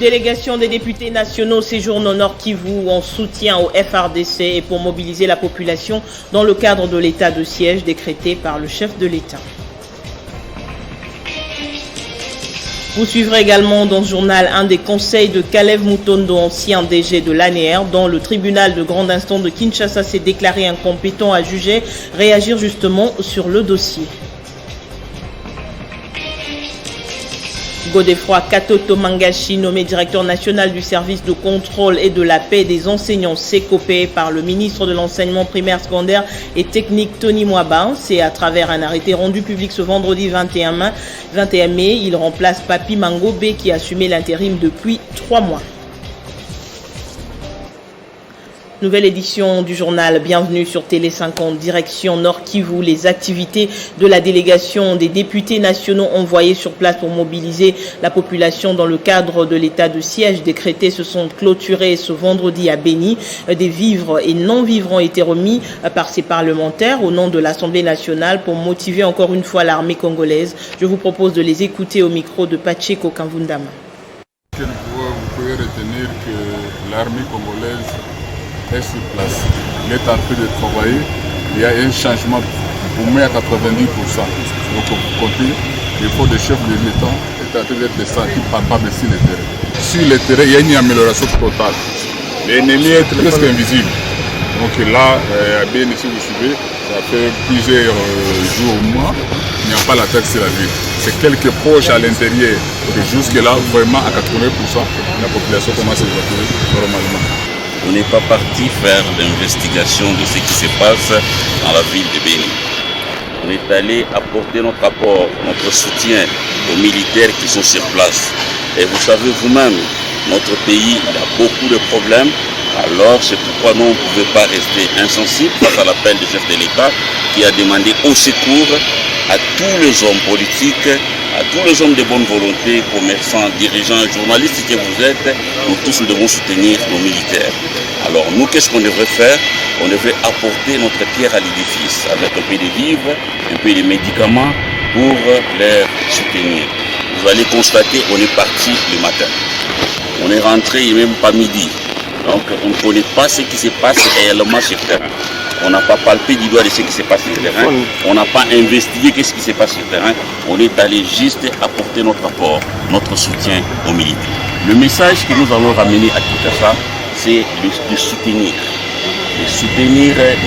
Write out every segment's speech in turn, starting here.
délégation des députés nationaux séjourne au Nord Kivu en soutien au FRDC et pour mobiliser la population dans le cadre de l'état de siège décrété par le chef de l'État. Vous suivrez également dans ce journal un des conseils de Kalev Mutondo, ancien DG de l'ANER, dont le tribunal de grande instance de Kinshasa s'est déclaré incompétent à juger, réagir justement sur le dossier. Godefroy Katoto Mangashi, nommé directeur national du service de contrôle et de la paix des enseignants SECOPE par le ministre de l'enseignement primaire, secondaire et technique Tony Mwaba. C'est à travers un arrêté rendu public ce vendredi 21 mai. Il remplace Papi Mangobe qui assumait l'intérim depuis 3 mois. Nouvelle édition du journal, bienvenue sur Télé 50, direction Nord Kivu. Les activités de la délégation des députés nationaux envoyés sur place pour mobiliser la population dans le cadre de l'état de siège décrété se sont clôturées ce vendredi à Béni. Des vivres et non-vivres ont été remis par ces parlementaires au nom de l'Assemblée nationale pour motiver encore une fois l'armée congolaise. Je vous propose de les écouter au micro de Pacheco Kamvundama. Vous pouvez retenir que l'armée congolaise est sur place. Il est en train de travailler. Il y a un changement pour moi à 90%. Donc vous comptez, le corps de chef de l'État est en train d'être descendu palpable sur le terrain. Sur le terrain, il y a une amélioration totale. L'ennemi est presque invisible. Donc là, à Béni, si vous suivez, ça fait plusieurs jours, mois, il n'y a pas la tête sur la ville. C'est quelques proches à l'intérieur. Jusque-là, vraiment à 80%, la population commence à se retrouver normalement. On n'est pas parti faire l'investigation de ce qui se passe dans la ville de Béni. On est allé apporter notre apport, notre soutien aux militaires qui sont sur place. Et vous savez vous-même, notre pays a beaucoup de problèmes. Alors c'est pourquoi nous, on ne pouvait pas rester insensibles face à l'appel du chef de l'État qui a demandé au secours à tous les hommes politiques, à tous les hommes de bonne volonté, commerçants, dirigeants, journalistes que vous êtes. Nous tous nous devons soutenir nos militaires. Alors nous, qu'est-ce qu'on devrait faire? On devrait apporter notre pierre à l'édifice avec un peu de vivres, un peu de médicaments pour les soutenir. Vous allez constater, on est parti le matin. On est rentré même pas midi. Donc on ne connaît pas ce qui se passe réellement sur le terrain. On n'a pas palpé du doigt de ce qui se passe sur le terrain. On n'a pas investigué ce qui se passe sur le terrain. On est allé juste apporter notre apport, notre soutien aux militaires. Le message que nous allons ramener à Kinshasa, c'est de soutenir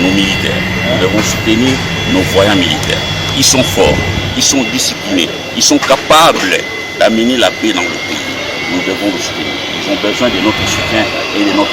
nos militaires. Nous devons soutenir nos voyants militaires. Ils sont forts, ils sont disciplinés, ils sont capables d'amener la paix dans le pays. Nous devons le soutenir. Ils ont besoin de notre soutien et de notre...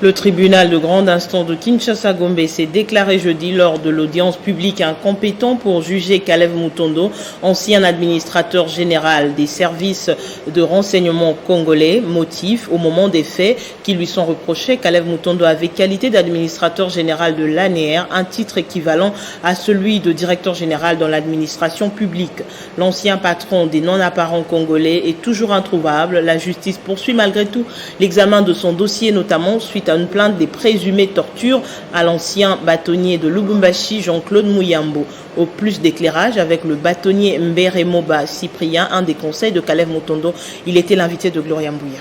Le tribunal de grande instance de Kinshasa-Gombe s'est déclaré jeudi lors de l'audience publique incompétent pour juger Kalev Mutondo, ancien administrateur général des services de renseignement congolais. Motif, au moment des faits qui lui sont reprochés, Kalev Mutondo avait qualité d'administrateur général de l'ANER, un titre équivalent à celui de directeur général dans l'administration publique. L'ancien patron des non-apparents congolais est toujours introuvable. La justice poursuit malgré tout l'examen de son dossier, notamment suite à une plainte des présumées tortures à l'ancien bâtonnier de Lubumbashi, Jean-Claude Mouyambo. Au plus d'éclairage avec le bâtonnier Mbere Moba Cyprien, un des conseils de Kalev Mutondo. Il était l'invité de Gloria Mbouya.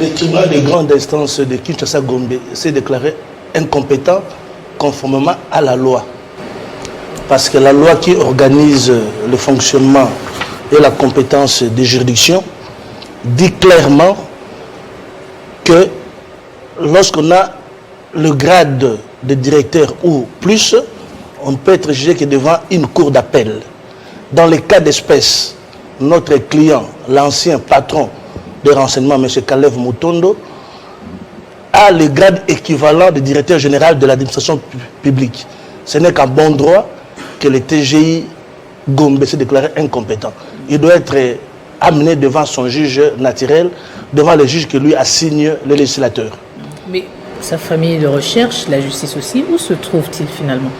Le tribunal de grande instance de Kinshasa-Gombe s'est déclaré incompétent conformément à la loi. Parce que la loi qui organise le fonctionnement et la compétence des juridictions dit clairement que lorsqu'on a le grade de directeur ou plus, on peut être jugé que devant une cour d'appel. Dans les cas d'espèce, notre client, l'ancien patron de renseignement, M. Kalev Mutondo, a le grade équivalent de directeur général de l'administration publique. Ce n'est qu'en bon droit que le TGI Gombe s'est déclaré incompétent. Il doit être amené devant son juge naturel, devant le juge que lui assigne le législateur. Mais sa famille de recherche, la justice aussi, où se trouve-t-il finalement?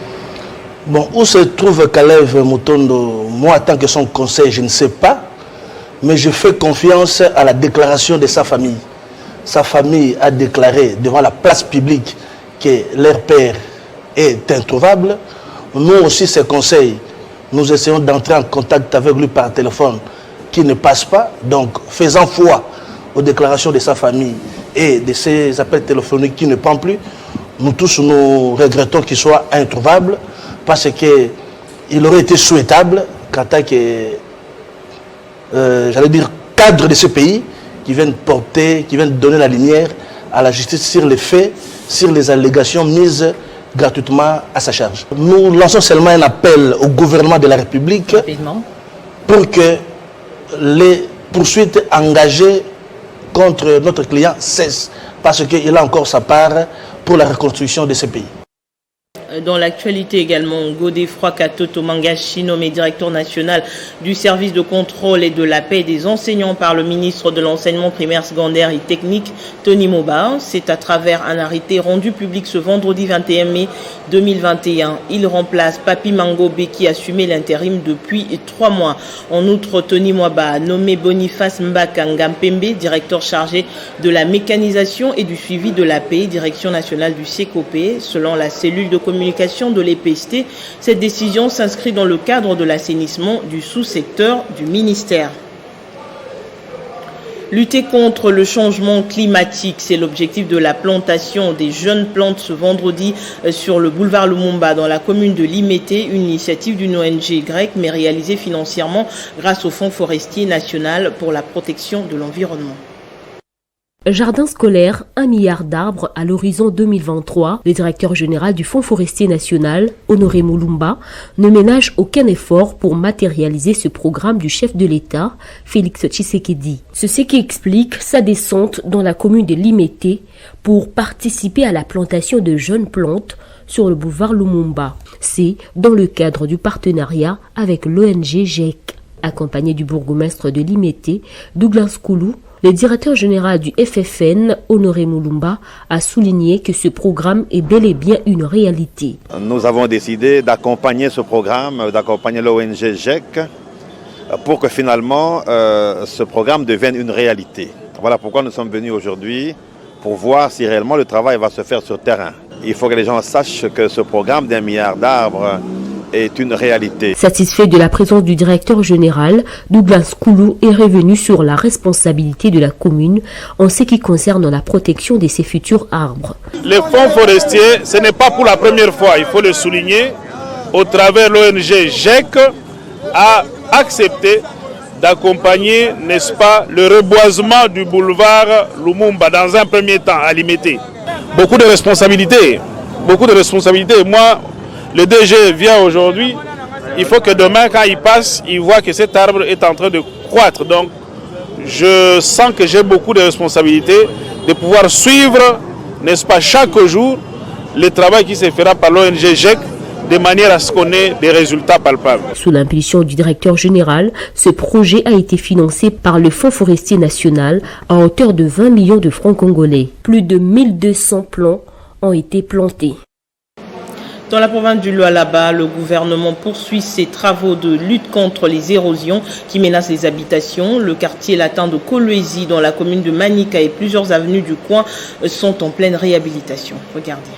Bon, où se trouve Kalev Mutondo? Moi, en tant que son conseil, je ne sais pas, mais je fais confiance à la déclaration de sa famille. Sa famille a déclaré devant la place publique que leur père est introuvable. Nous aussi, ses conseils, nous essayons d'entrer en contact avec lui par téléphone qui ne passe pas, donc faisant foi aux déclarations de sa famille et de ses appels téléphoniques qui ne prennent plus, nous tous nous regrettons qu'il soit introuvable parce qu'il aurait été souhaitable qu'en tant que, cadre de ce pays, qui viennent porter, qui viennent donner la lumière à la justice sur les faits, sur les allégations mises gratuitement à sa charge. Nous lançons seulement un appel au gouvernement de la République pour que les poursuites engagées contre notre client cessent, parce qu'il a encore sa part pour la reconstruction de ce pays. Dans l'actualité également, Godefroy Katoto Mangashi, nommé directeur national du service de contrôle et de la paix des enseignants par le ministre de l'enseignement primaire, secondaire et technique, Tony Moba. C'est à travers un arrêté rendu public ce vendredi 21 mai 2021. Il remplace Papi Mangobe qui assumait l'intérim depuis 3 mois. En outre, Tony Moba a nommé Boniface Mbaka-Ngampembe, directeur chargé de la mécanisation et du suivi de la paix, direction nationale du CECOPE, selon la cellule de communication de l'EPST. Cette décision s'inscrit dans le cadre de l'assainissement du sous-secteur du ministère. Lutter contre le changement climatique, c'est l'objectif de la plantation des jeunes plantes ce vendredi sur le boulevard Lumumba dans la commune de Limete, une initiative d'une ONG grecque mais réalisée financièrement grâce au Fonds forestier national pour la protection de l'environnement. Jardin scolaire, 1 milliard d'arbres à l'horizon 2023. Le directeur général du Fonds forestier national, Honoré Mulumba, ne ménage aucun effort pour matérialiser ce programme du chef de l'État, Félix Tshisekedi. Ceci qui explique sa descente dans la commune de Limete pour participer à la plantation de jeunes plantes sur le boulevard Lumumba. C'est dans le cadre du partenariat avec l'ONG GEC. Accompagné du bourgmestre de Limete, Douglas Koulou, le directeur général du FFN, Honoré Mulumba, a souligné que ce programme est bel et bien une réalité. Nous avons décidé d'accompagner ce programme, d'accompagner l'ONG GEC pour que finalement ce programme devienne une réalité. Voilà pourquoi nous sommes venus aujourd'hui, pour voir si réellement le travail va se faire sur terrain. Il faut que les gens sachent que ce programme d'1 milliard d'arbres est une réalité. Satisfait de la présence du directeur général, Douglas Koulou est revenu sur la responsabilité de la commune en ce qui concerne la protection de ses futurs arbres. Les fonds forestiers, ce n'est pas pour la première fois, il faut le souligner, au travers l'ONG GEC a accepté d'accompagner, n'est-ce pas, le reboisement du boulevard Lumumba dans un premier temps à Limete. Beaucoup de responsabilités. Moi, le DG vient aujourd'hui, il faut que demain, quand il passe, il voit que cet arbre est en train de croître. Donc, je sens que j'ai beaucoup de responsabilités de pouvoir suivre, n'est-ce pas, chaque jour, le travail qui se fera par l'ONG GEC de manière à ce qu'on ait des résultats palpables. Sous l'impulsion du directeur général, ce projet a été financé par le Fonds forestier national à hauteur de 20 millions de francs congolais. Plus de 1200 plants ont été plantés. Dans la province du Lualaba, le gouvernement poursuit ses travaux de lutte contre les érosions qui menacent les habitations. Le quartier latin de Kolwezi, dans la commune de Manika et plusieurs avenues du coin sont en pleine réhabilitation. Regardez.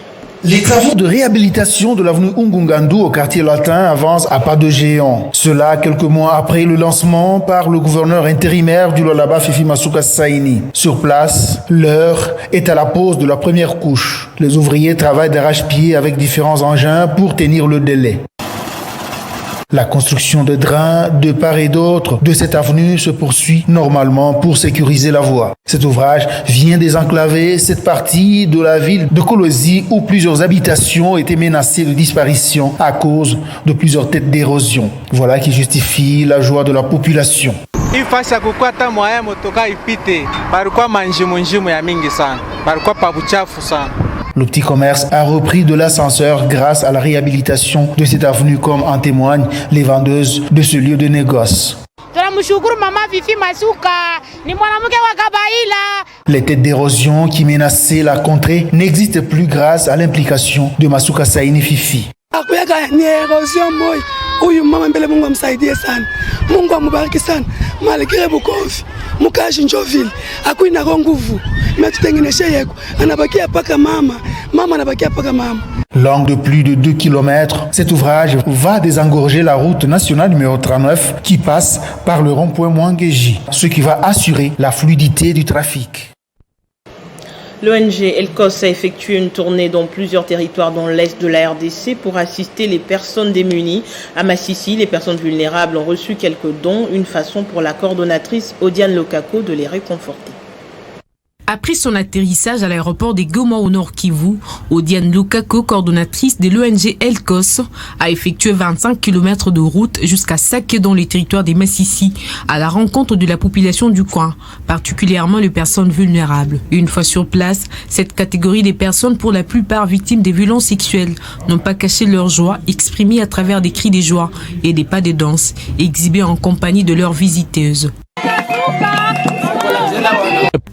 Les travaux de réhabilitation de l'avenue Ungungandu au quartier latin avancent à pas de géant. Cela quelques mois après le lancement par le gouverneur intérimaire du Lualaba, Fifi Masuka Saini. Sur place, l'heure est à la pose de la première couche. Les ouvriers travaillent d'arrache-pied avec différents engins pour tenir le délai. La construction de drains de part et d'autre de cette avenue se poursuit normalement pour sécuriser la voie. Cet ouvrage vient désenclaver cette partie de la ville de Kolwezi où plusieurs habitations étaient menacées de disparition à cause de plusieurs têtes d'érosion. Voilà qui justifie la joie de la population. Le petit commerce a repris de l'ascenseur grâce à la réhabilitation de cette avenue, comme en témoignent les vendeuses de ce lieu de négoce. Les têtes d'érosion qui menaçaient la contrée n'existent plus grâce à l'implication de Masuka Saini Fifi. Long de plus de 2 km, cet ouvrage va désengorger la route nationale numéro 39 qui passe par le rond-point Mwangeji, ce qui va assurer la fluidité du trafic. L'ONG ELCOS a effectué une tournée dans plusieurs territoires dans l'est de la RDC pour assister les personnes démunies. À Massissi, les personnes vulnérables ont reçu quelques dons, une façon pour la coordonnatrice Odiane Lokako de les réconforter. Après son atterrissage à l'aéroport de Goma au Nord Kivu, Odiane Lokako, coordonnatrice de l'ONG ELCOS, a effectué 25 km de route jusqu'à Saké dans les territoires des Massissi, à la rencontre de la population du coin, particulièrement les personnes vulnérables. Une fois sur place, cette catégorie des personnes, pour la plupart victimes des violences sexuelles, n'ont pas caché leur joie, exprimée à travers des cris de joie et des pas de danse, exhibés en compagnie de leurs visiteuses.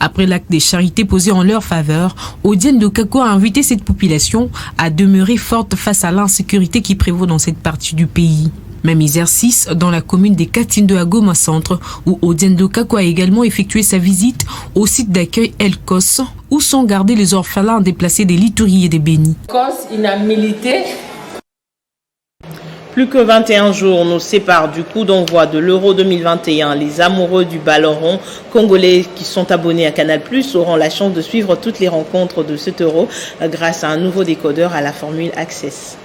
Après l'acte de charité posé en leur faveur, Odiane Lokako a invité cette population à demeurer forte face à l'insécurité qui prévaut dans cette partie du pays. Même exercice dans la commune des Katinde à Goma Centre, où Odiane Lokako a également effectué sa visite au site d'accueil ELCOS, où sont gardés les orphelins déplacés des Lituri et des Béni. Il a milité. Plus que 21 jours nous séparent du coup d'envoi de l'Euro 2021. Les amoureux du ballon rond congolais qui sont abonnés à Canal+ auront la chance de suivre toutes les rencontres de cet Euro grâce à un nouveau décodeur à la formule Access.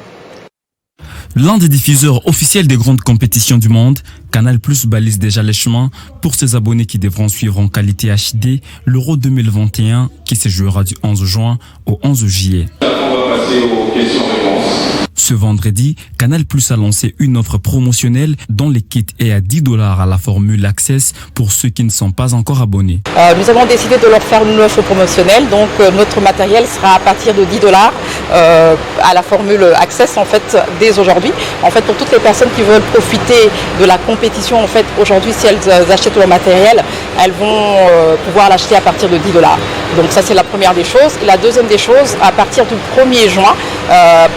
L'un des diffuseurs officiels des grandes compétitions du monde, Canal+ balise déjà les chemins pour ses abonnés qui devront suivre en qualité HD l'Euro 2021 qui se jouera du 11 juin au 11 juillet. On va passer aux questions-réponses. Ce vendredi, Canal+ a lancé une offre promotionnelle dont les kits est à $10 à la formule Access pour ceux qui ne sont pas encore abonnés. Nous avons décidé de leur faire une offre promotionnelle, donc notre matériel sera à partir de $10 à la formule Access en fait dès aujourd'hui. En fait, pour toutes les personnes qui veulent profiter de la compétition, en fait aujourd'hui si elles achètent leur matériel, elles vont pouvoir l'acheter à partir de $10. Donc ça c'est la première des choses. Et la deuxième des choses, à partir du 1er juin,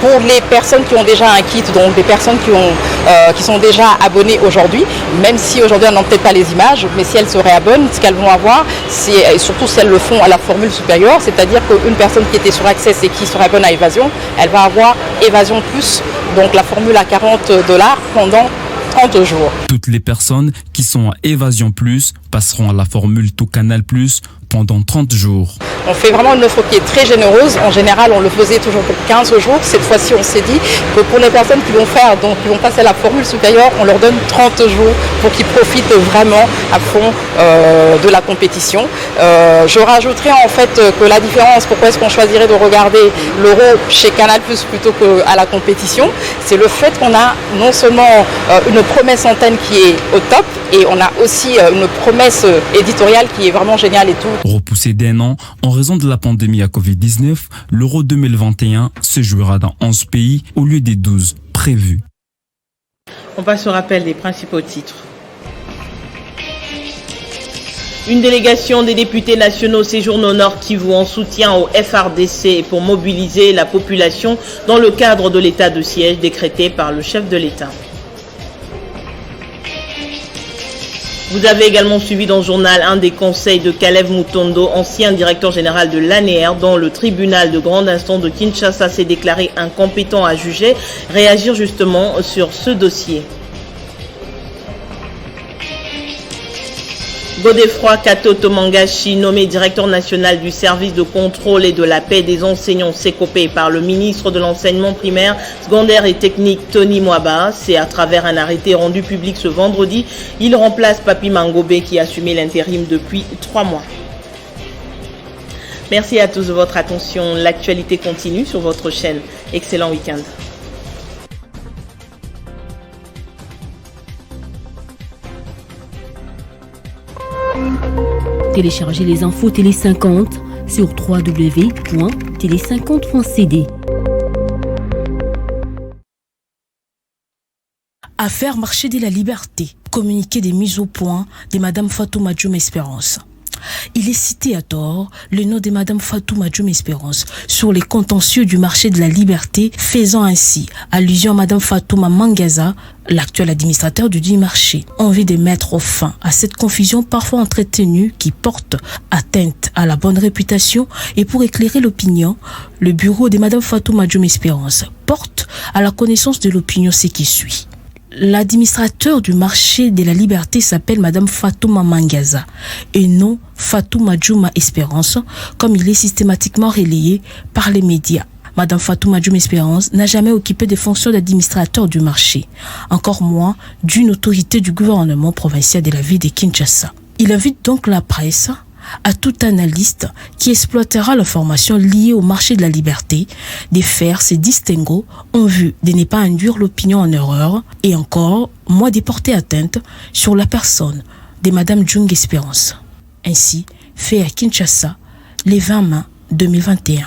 pour les personnes qui ont déjà un kit, donc des personnes qui sont déjà abonnées aujourd'hui, même si aujourd'hui elles n'ont peut-être pas les images, mais si elles se réabonnent, ce qu'elles vont avoir, et surtout si elles le font à la formule supérieure, c'est-à-dire qu'une personne qui était sur Access et qui se réabonne à Évasion, elle va avoir Évasion Plus, donc la formule à $40 pendant 30 jours. Toutes les personnes qui sont à Évasion Plus passeront à la formule Tout Canal Plus pendant 30 jours. On fait vraiment une offre qui est très généreuse. En général, on le faisait toujours pour 15 jours. Cette fois-ci, on s'est dit que pour les personnes qui vont faire, donc qui vont passer à la formule supérieure, on leur donne 30 jours pour qu'ils profitent vraiment à fond de la compétition. Je rajouterai en fait que la différence, pourquoi est-ce qu'on choisirait de regarder l'Euro chez Canal+ plutôt qu'à la compétition, c'est le fait qu'on a non seulement une promesse antenne qui est au top, et on a aussi une promesse éditoriale qui est vraiment géniale et tout. Repoussé d'1 an, en raison de la pandémie à Covid-19, l'Euro 2021 se jouera dans 11 pays au lieu des 12 prévus. On passe au rappel des principaux titres. Une délégation des députés nationaux séjourne au Nord Kivu en soutien au FRDC pour mobiliser la population dans le cadre de l'état de siège décrété par le chef de l'État. Vous avez également suivi dans le journal un des conseils de Caleb Mutondo, ancien directeur général de l'ANER, dont le tribunal de grande instance de Kinshasa s'est déclaré incompétent à juger. Réagir justement sur ce dossier. Godefroy Kato Tomangachi, nommé directeur national du service de contrôle et de la paix des enseignants sécopés par le ministre de l'enseignement primaire, secondaire et technique Tony Mwaba. C'est à travers un arrêté rendu public ce vendredi. Il remplace Papi Mangobé qui assumait l'intérim depuis 3 mois. Merci à tous de votre attention. L'actualité continue sur votre chaîne. Excellent week-end. Téléchargez les infos Télé 50 sur www.tele50.cd. Affaire marché de la liberté. Communiqué des mises au point de Madame Fatouma Dioum Espérance. Il est cité à tort le nom de Madame Fatouma Djoum Espérance sur les contentieux du marché de la liberté, faisant ainsi allusion à Madame Fatouma Mangaza, l'actuel administrateur du dit marché. Envie de mettre fin à cette confusion parfois entretenue qui porte atteinte à la bonne réputation, et pour éclairer l'opinion, le bureau de Madame Fatouma Djoum Espérance porte à la connaissance de l'opinion ce qui suit. L'administrateur du marché de la liberté s'appelle Madame Fatouma Mangaza et non Fatouma Djoum Espérance, comme il est systématiquement relayé par les médias. Madame Fatouma Djoum Espérance n'a jamais occupé des fonctions d'administrateur du marché, encore moins d'une autorité du gouvernement provincial de la ville de Kinshasa. Il invite donc la presse à tout analyste qui exploitera l'information liée au marché de la liberté de faire ses distinguos en vue de ne pas induire l'opinion en erreur et encore moins de porter atteinte sur la personne de Madame Djoum Espérance. Ainsi, fait à Kinshasa le 20 mai 2021.